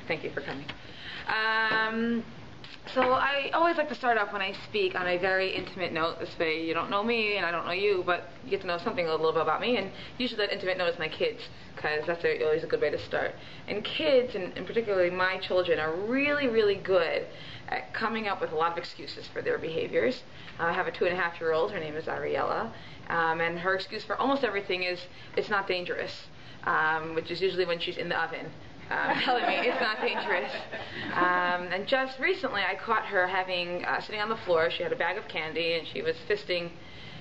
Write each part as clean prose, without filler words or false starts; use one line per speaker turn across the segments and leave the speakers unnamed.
Thank you for coming. So I always like to start off when I speak on a very intimate note. This way you don't know me and I don't know you, but you get to know something a little bit about me. And usually that intimate note is my kids, because that's always a good way to start. And kids, and particularly my children, are really, really good at coming up with a lot of excuses for their behaviors. I have a 2.5-year-old. Her name is Ariella. And her excuse for almost everything is, it's not dangerous, which is usually when she's in the oven. Telling me it's not dangerous. And just recently I caught her sitting on the floor. She had a bag of candy and she was fisting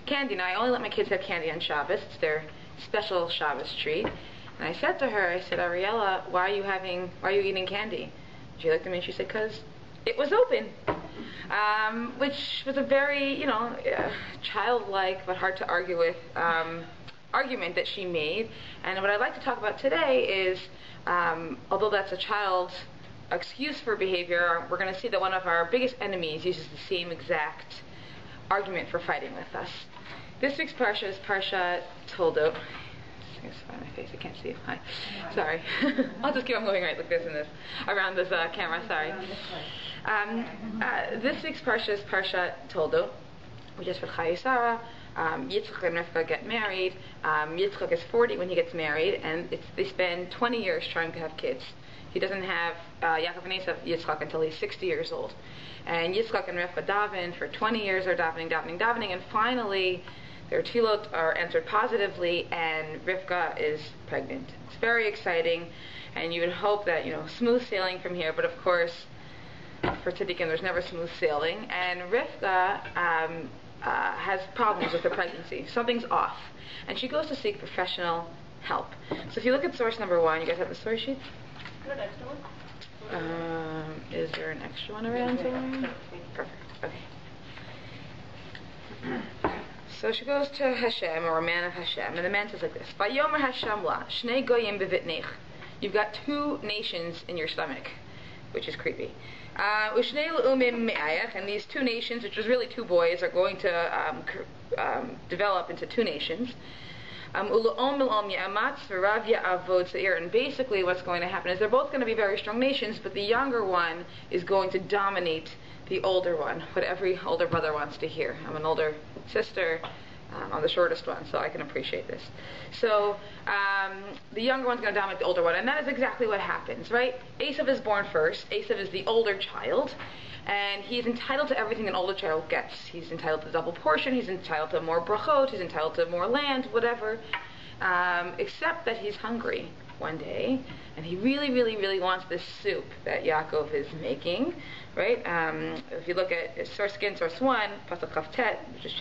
candy. Now I only let my kids have candy on Shabbos. It's their special Shabbos treat. And I said to her, I said, Ariella, why are you eating candy? She looked at me and she said, because it was open. Which was a very, childlike but hard to argue with argument that she made. And what I'd like to talk about today is, although that's a child's excuse for behavior, we're going to see that one of our biggest enemies uses the same exact argument for fighting with us. This week's parsha is Parsha Toldot. I just find my face, I can't see it. Hi. Sorry. I'll just keep on moving right like this and this around this camera, sorry. This week's parsha is Parsha Toldot, which is for Chayei Sarah. Yitzchak and Rivka get married. Yitzchak is 40 when he gets married, and they spend 20 years trying to have kids. He doesn't have Yaakov and Yitzchak until he's 60 years old. And Yitzchak and Rivka daven for 20 years. They're davening, and finally their tefillot are answered positively, and Rivka is pregnant. It's very exciting, and you would hope that smooth sailing from here. But of course, for tzaddikim, there's never smooth sailing. And Rivka has problems with her pregnancy. Something's off. And she goes to seek professional help. So if you look at source number 1, you guys have the source sheet? Is there an extra one around somewhere? Perfect. Okay. So she goes to Hashem, or a man of Hashem, and the man says like this: Vayomer Hashem la, shnei goyim bevitnech. You've got 2 nations in your stomach, which is creepy. And these 2 nations, which was really 2 boys, are going to develop into 2 nations. And basically what's going to happen is they're both going to be very strong nations, but the younger one is going to dominate the older one, what every older brother wants to hear. I'm an older sister. I'm the shortest one, so I can appreciate this. So the younger one's going to dominate the older one, and that is exactly what happens, right? Esav is born first. Esav is the older child, and he's entitled to everything an older child gets. He's entitled to double portion, he's entitled to more brachot, he's entitled to more land, whatever, except that he's hungry one day, and he really, really, really wants this soup that Yaakov is making, right? If you look at source 1, Pasuk Chavtet, which is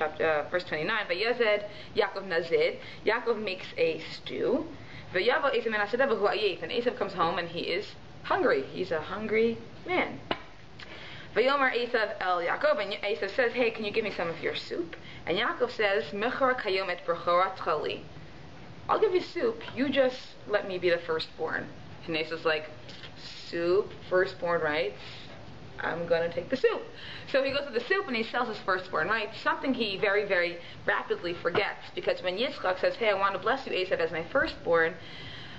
verse 29, Vayezed Yaakov Nazid, Yaakov makes a stew, Vayavo Esav ben Asadev hu ayef, and Esav comes home and he is hungry. He's a hungry man. Vayomer Esav el Yaakov, and Esav says, hey, can you give me some of your soup? And Yaakov says, Mechor kayom et brachora tchali. I'll give you soup, you just let me be the firstborn. And Esav's like, soup, firstborn, right? I'm going to take the soup. So he goes to the soup and he sells his firstborn, right? Something he very, very rapidly forgets, because when Yitzchak says, hey, I want to bless you, Esav, as my firstborn,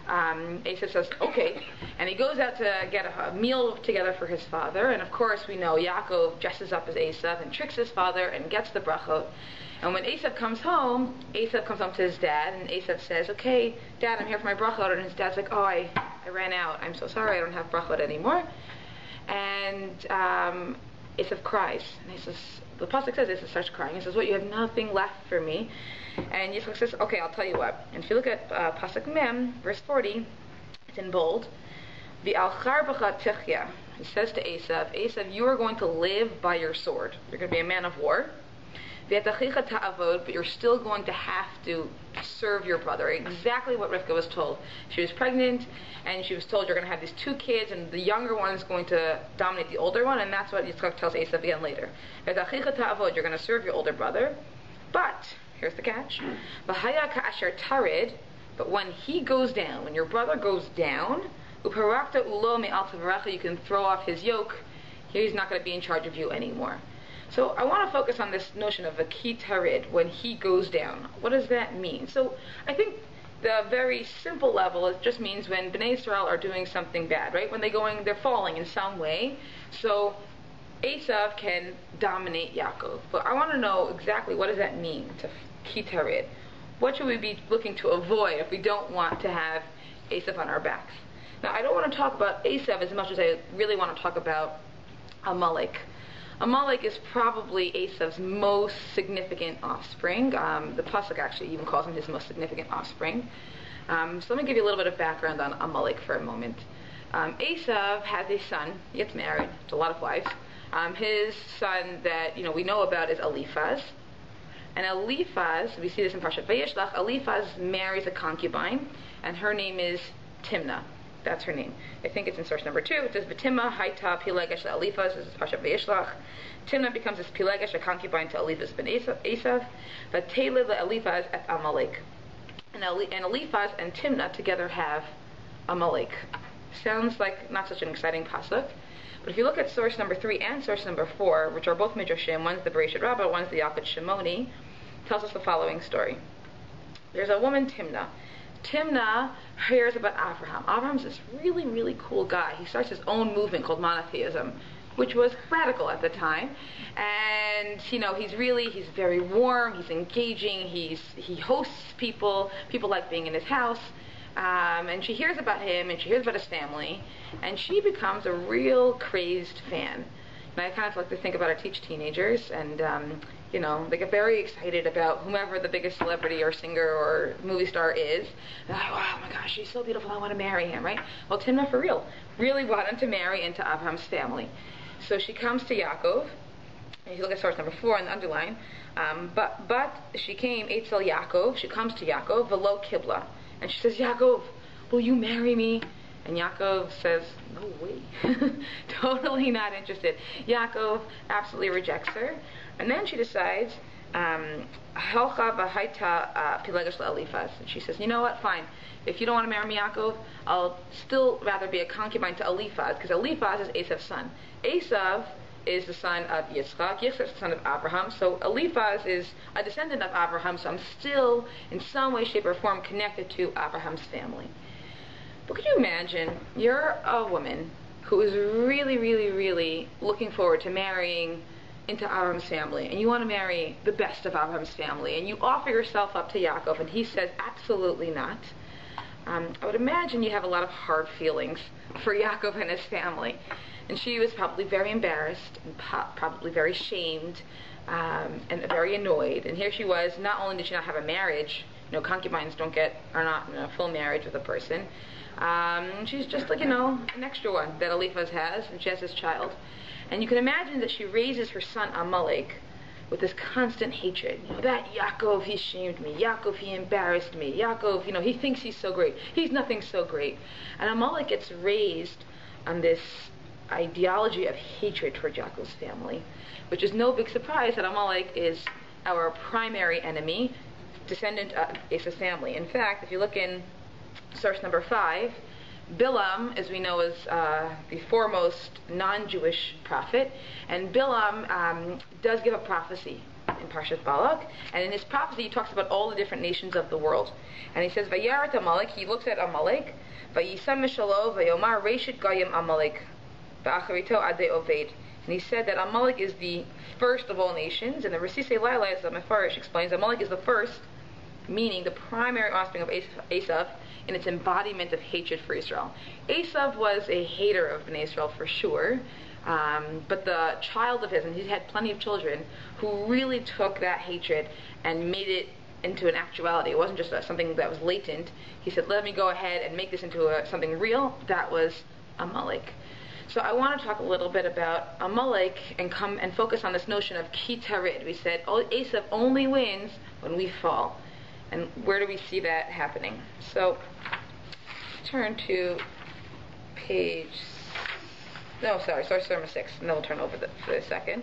Esav says, okay. And he goes out to get a meal together for his father. And of course, we know Yaakov dresses up as Esav and tricks his father and gets the brachot. And when Esav comes home to his dad, and Esav says, okay, Dad, I'm here for my brachot. And his dad's like, oh, I ran out. I'm so sorry, I don't have brachot anymore. And Esav cries. And the pasuk says Esav starts crying. He says, what, you have nothing left for me? And Yitzchak says, okay, I'll tell you what. And if you look at pasuk Mem, verse 40, it's in bold. V'al charbacha tichya. He says to Esav, you are going to live by your sword. You're going to be a man of war. But you're still going to have to serve your brother. Exactly what Rivka was told. She was pregnant, and she was told you're going to have these 2 kids, and the younger one is going to dominate the older one, and that's what Yitzchak tells Esav again later. You're going to serve your older brother, but, here's the catch, but when he goes down, when your brother goes down, you can throw off his yoke. He's not going to be in charge of you anymore. So I want to focus on this notion of a ki tarid, when he goes down. What does that mean? So I think the very simple level, it just means when Bnei Israel are doing something bad, right? When they're falling in some way. So Esav can dominate Yaakov. But I want to know exactly what does that mean to kitarid. What should we be looking to avoid if we don't want to have Esav on our backs? Now, I don't want to talk about Esav as much as I really want to talk about Amalek. Amalek is probably Esav's most significant offspring. The pasuk actually even calls him his most significant offspring. So let me give you a little bit of background on Amalek for a moment. Esav has a son. He gets married to a lot of wives. His son that we know about is Eliphaz. And Eliphaz, we see this in Parshat Vayishlach, Eliphaz marries a concubine, and her name is Timnah. That's her name. I think it's in source number 2. It says, V'timah haita pilegesh le'Eliphaz. This is Parshat Vayishlach. Timnah becomes this pilegesh, a concubine to Eliphaz ben Esav. V'teleh le'Eliphaz at Amalek. And Eliphaz and Timnah together have Amalek. Sounds like not such an exciting pasuk. But if you look at source number 3 and source number 4, which are both Midrashim, one's the Bereshit Rabbah, one's the Yalkut Shimoni, tells us the following story. There's a woman, Timnah. Timnah hears about Abraham. Abraham's this really, really cool guy. He starts his own movement called monotheism, which was radical at the time. And, he's very warm, he's engaging, he hosts people like being in his house. And she hears about him, and she hears about his family, and she becomes a real crazed fan. And I kind of like to think about or teach teenagers, and they get very excited about whomever the biggest celebrity or singer or movie star is. They're like, wow, my gosh, he's so beautiful, I want to marry him, right? Well, Timnah, for real, really wanted to marry into Abraham's family. So she comes to Yaakov, and if you look at source number 4 in the underline, but she came, Eitzel Yaakov, she comes to Yaakov, velo kibla, and she says, Yaakov, will you marry me? And Yaakov says, no way. Totally not interested. Yaakov absolutely rejects her. And then she decides, Helcha v'haita pilegesh le'Eliphaz. And she says, you know what, fine. If you don't want to marry me, Yaakov, I'll still rather be a concubine to Eliphaz, because Eliphaz is Esav's son. Esav is the son of Yitzchak. Yitzchak is the son of Abraham. So Eliphaz is a descendant of Abraham, so I'm still, in some way, shape, or form, connected to Abraham's family. But could you imagine, you're a woman who is really, really, really looking forward to marrying into Abraham's family, and you want to marry the best of Abraham's family, and you offer yourself up to Yaakov, and he says, absolutely not. I would imagine you have a lot of hard feelings for Yaakov and his family. And she was probably very embarrassed, and probably very shamed, and very annoyed. And here she was, not only did she not have a marriage, concubines are not in a full marriage with a person, she's just like, an extra one that Eliphaz has, and she has this child. And you can imagine that she raises her son Amalek with this constant hatred. That Yaakov, he shamed me. Yaakov, he embarrassed me. Yaakov, he thinks he's so great. He's nothing so great. And Amalek gets raised on this ideology of hatred toward Yaakov's family, which is no big surprise that Amalek is our primary enemy, descendant of Esav's family. In fact, if you look in source number 5, Bilam, as we know, is the foremost non-Jewish prophet, and Bilam does give a prophecy in Parshat Balak, and in his prophecy he talks about all the different nations of the world. And he says, Vayarat Amalek, he looks at Amalek, Vayisam Mishalo, Vayomar Reshit Goyim Amalek, Va'acharito Ade Oved. And he said that Amalek is the first of all nations, and the Resisei Laila, as the Mefarish explains, Amalek is the first, meaning the primary offspring of Esav, in its embodiment of hatred for Israel. Esav was a hater of Bnei Israel for sure, but the child of his, and he had plenty of children, who really took that hatred and made it into an actuality. It wasn't just something that was latent. He said, let me go ahead and make this into something real. That was Amalek. So I want to talk a little bit about Amalek and come and focus on this notion of kitarid. We said Esav only wins when we fall. And where do we see that happening? So turn to source number 6, and then we'll turn over for a second.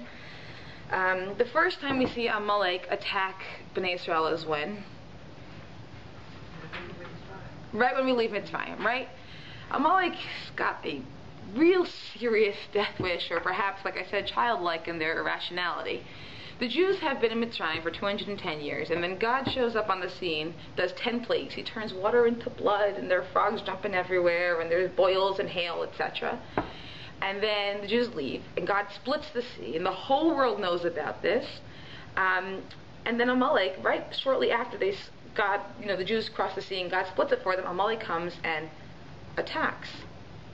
The first time we see Amalek attack Bnei Israel is when? Right when we leave Mitzrayim, right? Amalek's got a real serious death wish, or perhaps, like I said, childlike in their irrationality. The Jews have been in Mitzrayim for 210 years, and then God shows up on the scene, does 10 plagues. He turns water into blood, and there are frogs jumping everywhere, and there's boils and hail, etc. And then the Jews leave, and God splits the sea, and the whole world knows about this. And then Amalek, right shortly after the Jews cross the sea, and God splits it for them, Amalek comes and attacks.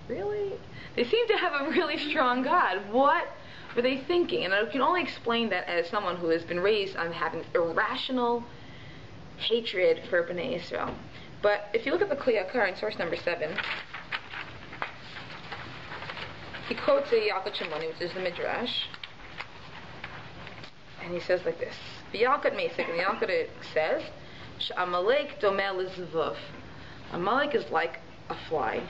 Really? They seem to have a really strong God. What were they thinking? And I can only explain that as someone who has been raised on having irrational hatred for Bnei Israel. But if you look at the Kli Yakar in source number 7, he quotes a Yalkut Shimoni, which is the Midrash, and he says like this: V'Yalkut Mesik, and the Yalkut it says, Amalek domeh l'zvov. Amalek is like a fly.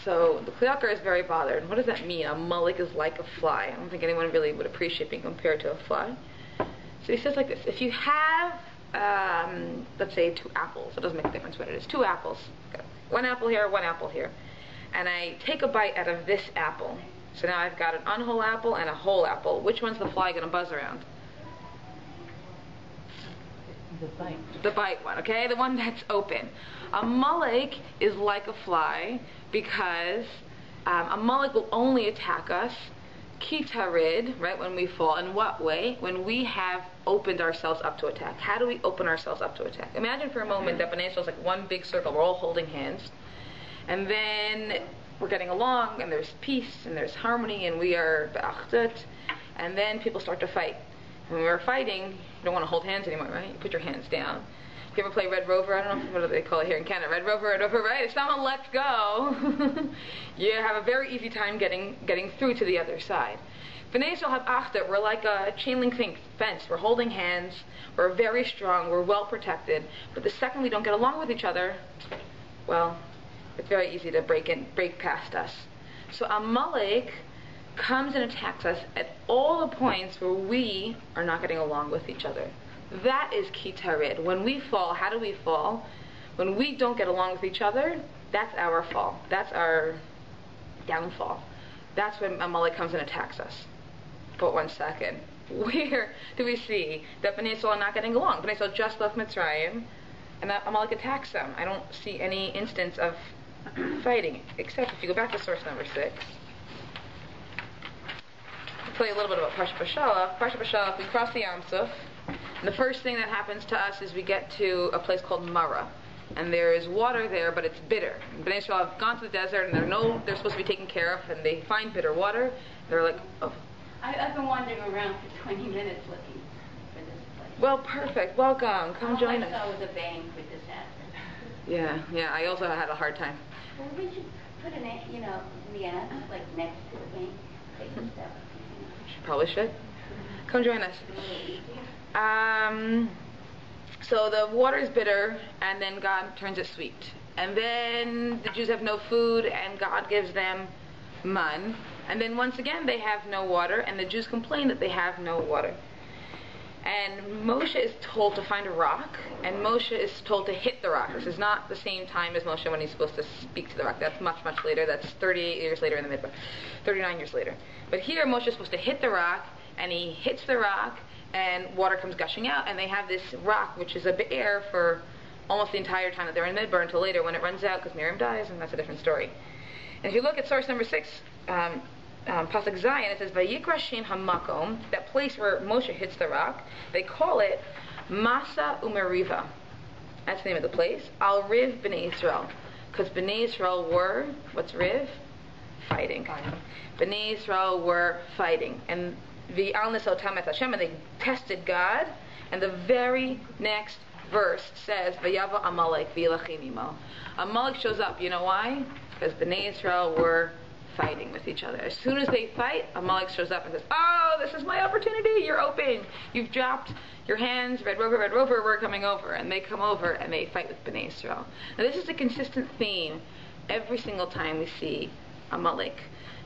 So the Kli Yakar is very bothered. What does that mean? Amalek is like a fly. I don't think anyone really would appreciate being compared to a fly. So he says like this: if you have, let's say 2 apples, it doesn't make a difference what it is, 2 apples, got 1 apple here, 1 apple here, and I take a bite out of this apple. So now I've got an unwhole apple and a whole apple. Which one's the fly going to buzz around? The bite one, okay? The one that's open. Amalek is like a fly because Amalek will only attack us kitarid, right, when we fall. In what way? When we have opened ourselves up to attack. How do we open ourselves up to attack? Imagine for a moment that Bnei Israel is like one big circle. We're all holding hands. And then we're getting along, and there's peace, and there's harmony, and we are ba'achdut. And then people start to fight. When we're fighting, you don't want to hold hands anymore, right? You put your hands down. If you ever play Red Rover, I don't know what do they call it here in Canada, Red Rover, right? If someone lets go, you have a very easy time getting through to the other side. Bnei Israel have achdut. We're like a chain link fence. We're holding hands. We're very strong. We're well protected. But the second we don't get along with each other, well, it's very easy to break past us. So Amalek comes and attacks us at all the points where we are not getting along with each other. That is kitarid. When we fall, how do we fall? When we don't get along with each other, that's our fall. That's our downfall. That's when Amalek comes and attacks us. But 1 second. Where do we see that Bnei Israel are not getting along? Bnei Israel just left Mitzrayim, and that Amalek attacks them. I don't see any instance of fighting, except if you go back to source number 6. I'll tell you a little bit about Parsha B'Shalach. Parsha B'Shalach, we cross the Yam Suf, and the first thing that happens to us is we get to a place called Mara, and there is water there, but it's bitter. And Bnei Israel have gone to the desert, and they're supposed to be taken care of, and they find bitter water. They're like, oh.
I've been wandering around for 20 minutes looking for this place.
Well, perfect. Welcome. Come join us.
I was a bang for disaster.
Yeah. I also had a hard time.
Well, we should put an, the ants, like next to the bank. Take the step.
Probably should. Come join us. So the water is bitter, and then God turns it sweet. And then the Jews have no food, and God gives them man. And then once again they have no water, and the Jews complain that they have no water. And Moshe is told to find a rock, and Moshe is told to hit the rock. This is not the same time as Moshe when he's supposed to speak to the rock. That's much, much later. That's 38 years later in the Midbar. 39 years later. But here Moshe is supposed to hit the rock, and he hits the rock, and water comes gushing out, and they have this rock, which is a be'er for almost the entire time that they're in Midbar until later when it runs out because Miriam dies, and that's a different story. And if you look at source number 6, Pasuk Zion, it says, Vayikra Shem HaMakom, that place where Moshe hits the rock, they call it Masa Umeriva. That's the name of the place. Al Riv B'nai Israel. Because B'nai Israel were, what's Riv? Fighting. B'nai Israel were fighting. And V'al Nisotam Et Hashem, and they tested God. And the very next verse says, Vayava Amalek V'ilachim imo. Amalek shows up. You know why? Because B'nai Israel were fighting with each other. As soon as they fight, Amalek shows up and says, oh, this is my opportunity. You're open. You've dropped your hands. Red Rover, we're coming over. And they come over and they fight with Bnei Israel. Now this is a consistent theme every single time we see Amalek,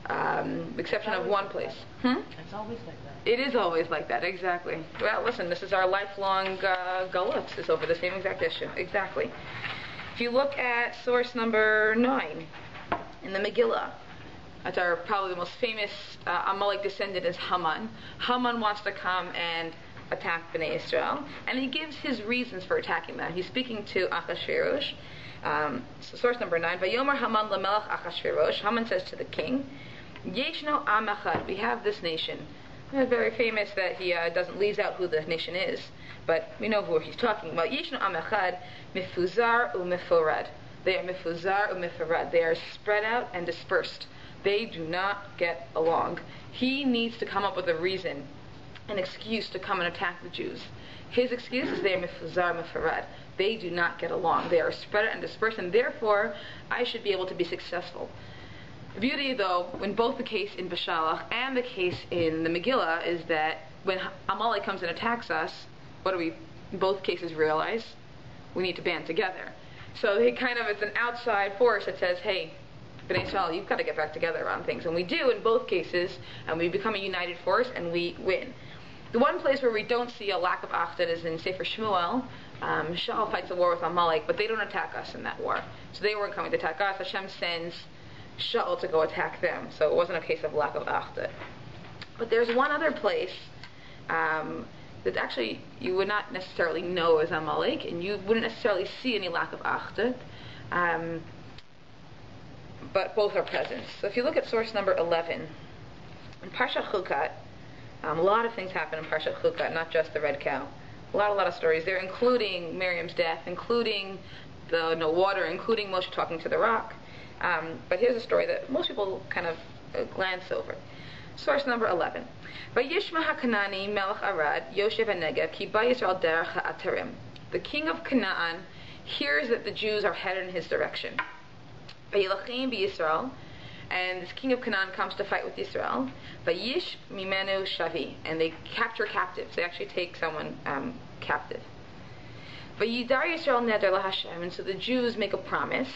with the exception of one place.
It's always like that.
It is always like that, exactly. Well, listen, this is our lifelong galut is over the same exact issue. Exactly. If you look at source number 9 in the Megillah, That's our probably the most famous Amalek descendant is Haman. Haman wants to come and attack Bnei Israel, and he gives his reasons for attacking them. He's speaking to Achashverosh. So source number 9. Vayomer Haman lemelech Achashverosh. Haman says to the king, Yeshno am echad. We have this nation. It's very famous that he leaves out who the nation is, but we know who he's talking about. Yeshno am echad mifuzar u'miforad. They are mifuzar u'miforad. They are spread out and dispersed. They do not get along. He needs to come up with a reason, an excuse to come and attack the Jews. His excuse is they are mifuzar u'miforad. They do not get along. They are spread out and dispersed, and therefore I should be able to be successful. The beauty, though, in both the case in Bashalach and the case in the Megillah, is that when Amalek comes and attacks us, what do we, in both cases, realize? We need to band together. So it's an outside force that says, hey, Bnei Israel, you've got to get back together on things. And we do in both cases, and we become a united force, and we win. The one place where we don't see a lack of achdut is in Sefer Shmuel. Shaul fights a war with Amalek, but they don't attack us in that war. So they weren't coming to attack us. Hashem sends Shaul to go attack them. So it wasn't a case of lack of achdut. But there's one other place that actually you would not necessarily know as Amalek, and you wouldn't necessarily see any lack of achdut. But both are present. So if you look at source number 11, in Parshat Chukat, a lot of things happen in Parshat Chukat, not just the red cow. A lot of stories there, including Miriam's death, including the no water, including Moshe talking to the rock. But here's a story that most people kind of glance over. Source number 11. Vayishma HaKanani Melech Arad Yoshev HaNegev Ki Ba Yisrael Derech HaAtarim. The king of Canaan hears that the Jews are headed in his direction. Vayilachim b'Yisrael, and this king of Canaan comes to fight with Yisrael. Vayish mimenu shavi, and they capture captives. They actually take someone captive. Vayidar Yisrael neder laHashem, and so the Jews make a promise.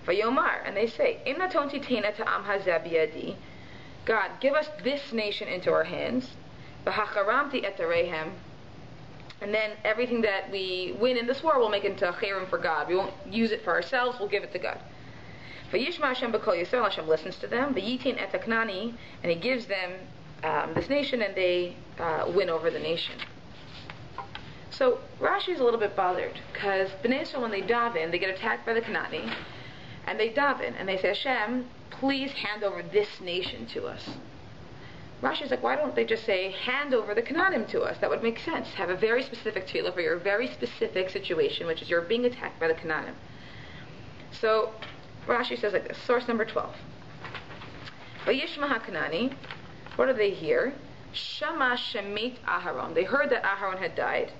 Vayomar, and they say, Im naton titena ta'am hazeh biyadi. God, give us this nation into our hands. V'hacharamti et areihem, and then everything that we win in this war we'll make into a cherem for God. We won't use it for ourselves, we'll give it to God. Vayishma Hashem b'kol Yisrael, Hashem listens to them. V'yitin et haknani, and He gives them this nation, and they win over the nation. So Rashi is a little bit bothered, because Bnei Israel, when they daven, they get attacked by the Kanani, and they daven, and they say, Hashem, please hand over this nation to us. Rashi's like, why don't they just say, hand over the Canaanim to us? That would make sense. Have a very specific tefillah for your very specific situation, which is you're being attacked by the Canaanim. So Rashi says like this, source number 12. Vayishma HaKanani, what do they hear? Shama Shemit Aharon. They heard that Aharon had died.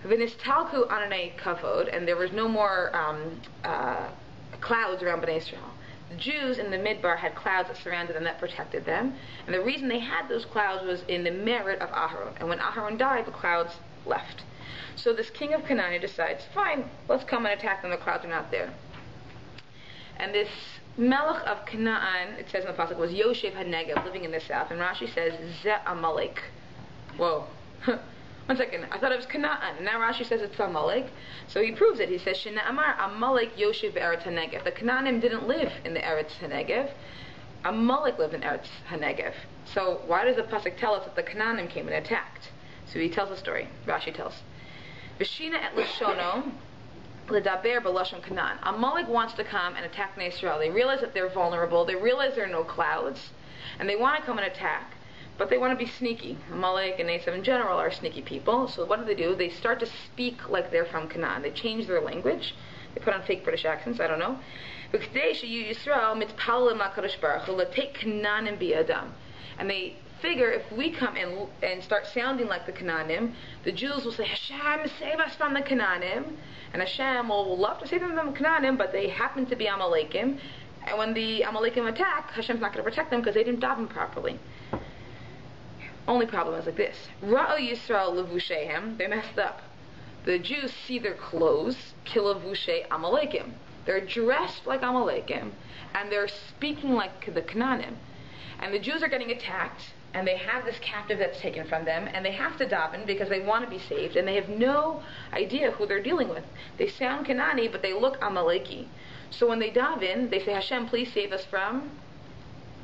V'nistalku ananei kavod, and there was no more clouds around Bnei Israel. The Jews in the Midbar had clouds that surrounded them that protected them, and the reason they had those clouds was in the merit of Aharon. And when Aharon died, the clouds left. So this king of Canaan decides, fine, let's come and attack them. The clouds are not there. And this Melech of Canaan, it says in the pasuk, was Yoshev HaNegev, living in the south. And Rashi says, Ze Amalek. Whoa. 1 second, I thought it was Canaan, and now Rashi says it's Amalek. So he proves it. He says, Shena Amar Amalek Yoshev Eretz HaNegev. The Canaanim didn't live in the Eretz HaNegev. Amalek lived in Eretz HaNegev. So why does the pasuk tell us that the Canaanim came and attacked? So he tells a story. Rashi tells, V'shina et Lishono L'daber b'lashon Canaan. Amalek wants to come and attack Bnei Israel. They realize that they're vulnerable. They realize there are no clouds, and they want to come and attack. But they want to be sneaky. Amalek and Esav in general are sneaky people. So what do? They start to speak like they're from Canaan. They change their language. They put on fake British accents. I don't know. And they figure if we come and start sounding like the Canaanim, the Jews will say, Hashem, save us from the Canaanim. And Hashem will love to save them from the Canaanim, but they happen to be Amalekim. And when the Amalekim attack, Hashem's not going to protect them because they didn't daven properly. Only problem is like this. Ra'o Yisrael levushehem. They messed up. The Jews see their clothes, kilavushe Amalekim. They're dressed like Amalekim, and they're speaking like the Canaanim. And the Jews are getting attacked, and they have this captive that's taken from them, and they have to daven because they want to be saved, and they have no idea who they're dealing with. They sound Canaani, but they look Amaleki. So when they daven, they say, Hashem, please save us from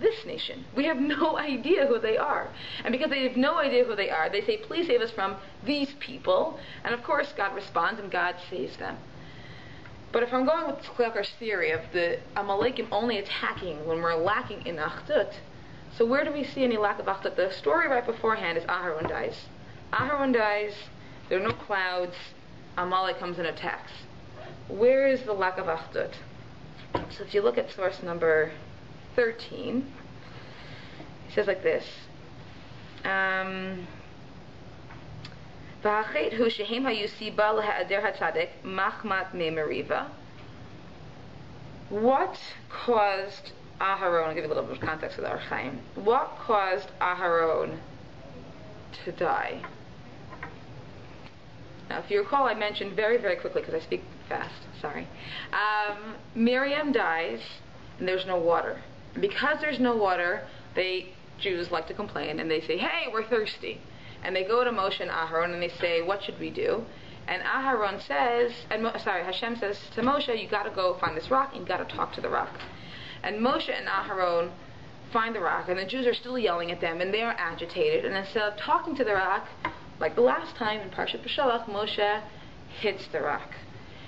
this nation. We have no idea who they are. And because they have no idea who they are, they say, please save us from these people. And of course, God responds and God saves them. But if I'm going with Klekar's theory of the Amalekim only attacking when we're lacking in Achdut, so where do we see any lack of Achdut? The story right beforehand is Aharon dies. Aharon dies, there are no clouds, Amalek comes and attacks. Where is the lack of Achdut? So if you look at source number 13, he says like this. What caused Aharon, I'll give you a little bit of context with our Chaim. What caused Aharon to die? Now, if you recall, I mentioned very, very quickly, because I speak fast, sorry. Miriam dies, and there's no water. Because there's no water, Jews like to complain, and they say, hey, we're thirsty. And they go to Moshe and Aharon, and they say, what should we do? And Aharon says, Hashem says to Moshe, you got to go find this rock, and you got to talk to the rock. And Moshe and Aharon find the rock, and the Jews are still yelling at them, and they are agitated. And instead of talking to the rock, like the last time in Parshat B'Shalach, Moshe hits the rock.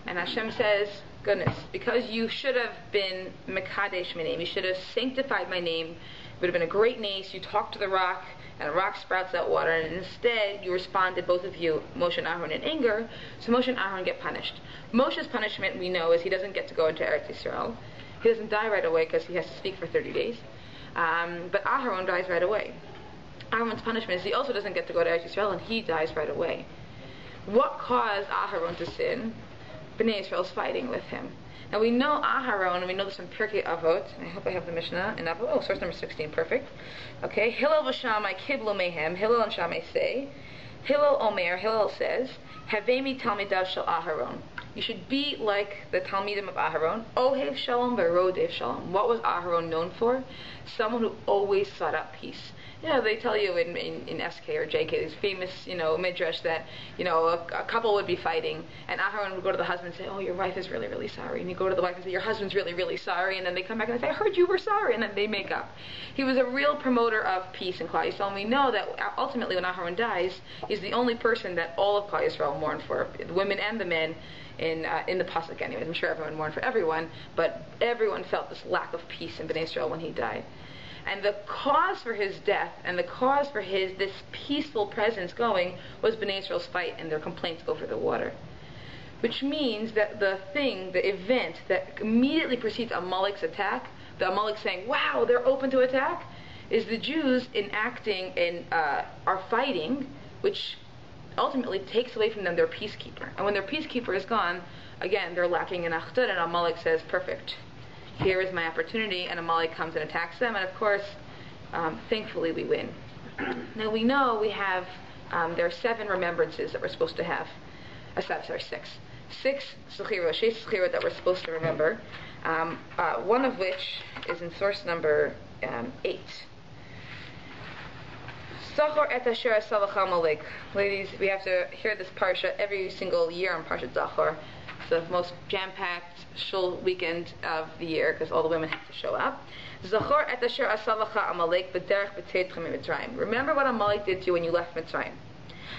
And Hashem says, goodness, because you should have been Mekadesh my name, you should have sanctified my name, it would have been a great nace, you talked to the rock, and the rock sprouts out water, and instead you responded, both of you, Moshe and Aharon, in anger, so Moshe and Aharon get punished. Moshe's punishment, we know, is he doesn't get to go into Eretz Yisrael. He doesn't die right away because he has to speak for 30 days. But Aharon dies right away. Aharon's punishment is he also doesn't get to go to Eretz Yisrael, and he dies right away. What caused Aharon to sin? Bnei Yisrael's fighting with him. Now we know Aharon, and we know this from Pirkei Avot. I hope I have the Mishnah in Avot. Oh, source number 16, perfect. Okay, Hillel v'Shammai kiblu mehem. Hillel and Shammai say, Hillel says, Havemi talmidav shel Aharon. You should be like the Talmidim of Aharon. Ohev shalom v'rodev shalom. What was Aharon known for? Someone who always sought out peace. They tell you in SK or JK, this famous, midrash that, a couple would be fighting, and Aharon would go to the husband and say, oh, your wife is really, really sorry. And you go to the wife and say, your husband's really, really sorry. And then they come back and they say, I heard you were sorry. And then they make up. He was a real promoter of peace in Klal Yisrael. And we know that ultimately when Aharon dies, he's the only person that all of Klal Yisrael mourned for, the women and the men, in the pasuk anyways. I'm sure everyone mourned for everyone, but everyone felt this lack of peace in Bnei Israel when he died. And the cause for his death and the cause for this peaceful presence going was Bnei Israel's fight and their complaints over the water. Which means that the event that immediately precedes Amalek's attack, the Amalek saying, wow, they're open to attack, is the Jews enacting and are fighting, which ultimately takes away from them their peacekeeper. And when their peacekeeper is gone, again, they're lacking in Achdut, and Amalek says, perfect. Here is my opportunity, and Amalek comes and attacks them, and of course, thankfully we win. Now we know we have, there are 7 remembrances that we're supposed to have. 6. 6 Zechirot that we're supposed to remember, one of which is in source number 8. Zachor et asher aseh l'cha Amalek. Ladies, we have to hear this parsha every single year on Parshat Zachor. The most jam-packed shul weekend of the year because all the women have to show up. Zachor et asher aseh l'cha Amalek b'derech b'tzeitcha miMitzrayim. Remember what Amalek did to you when you left Mitzrayim.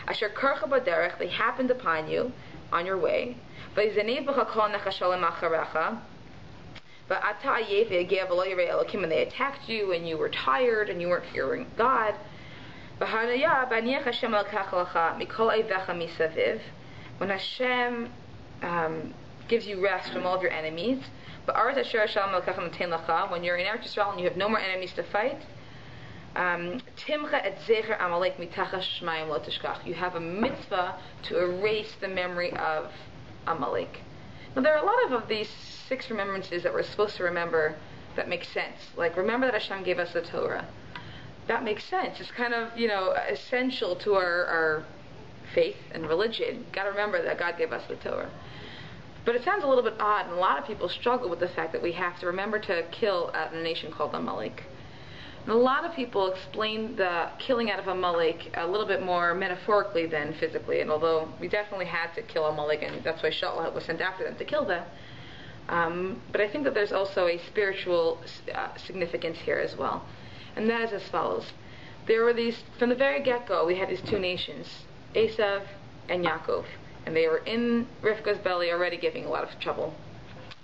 Asher karcha b'derech, they happened upon you on your way. V'yizanev b'cha kol nechashalim acharecha. V'ata ayef v'yagev v'lo yirei Elokim, and they attacked you and you were tired and you weren't hearing God. V'hanaya b'aniach Hashem elokach l'cha mikol eivecha misaviv. When Hashem gives you rest from all of your enemies. But when you're in Eretz Yisrael and you have no more enemies to fight, you have a mitzvah to erase the memory of Amalek. Now there are a lot of these 6 remembrances that we're supposed to remember that make sense. Like, remember that Hashem gave us the Torah. That makes sense. It's kind of, essential to our faith and religion. Got to remember that God gave us the Torah. But it sounds a little bit odd, and a lot of people struggle with the fact that we have to remember to kill a nation called Amalek. And a lot of people explain the killing out of Amalek a little bit more metaphorically than physically, and although we definitely had to kill Amalek, and that's why Shaul was sent after them to kill them, But I think that there's also a spiritual significance here as well. And that is as follows. There were these, from the very get-go, we had these two nations, Esav and Yaakov. And they were in Rivka's belly already giving a lot of trouble.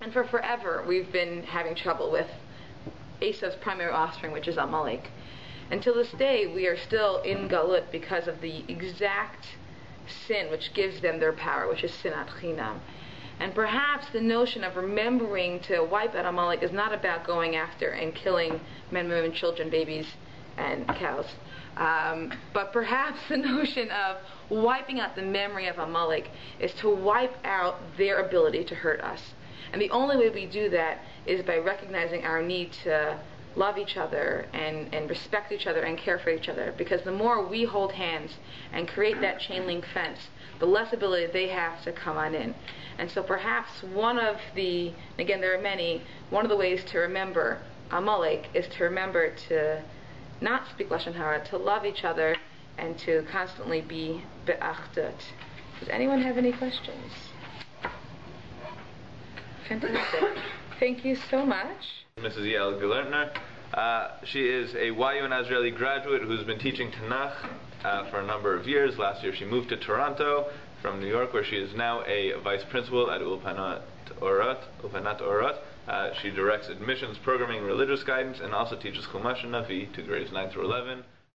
And for forever, we've been having trouble with Esav's primary offspring, which is Amalek. Until this day, we are still in Galut because of the exact sin which gives them their power, which is Sinat Chinam. And perhaps the notion of remembering to wipe out Amalek is not about going after and killing men, women, children, babies, and cows. But perhaps the notion of wiping out the memory of Amalek is to wipe out their ability to hurt us. And the only way we do that is by recognizing our need to love each other and respect each other and care for each other. Because the more we hold hands and create that chain link fence, the less ability they have to come on in. And so perhaps one of the, again there are many, one of the ways to remember Amalek is to remember to not speak Lashon Hara, to love each other and to constantly be be'achdut. Does anyone have any questions? Fantastic. Thank you so much.
Mrs. Yael Gelernter. She is a YU and Azrieli graduate who's been teaching Tanakh for a number of years. Last year she moved to Toronto from New York, where she is now a vice principal at Ulpanat Orot. She directs admissions, programming, religious guidance, and also teaches Chumash and Navi to grades 9 through 11.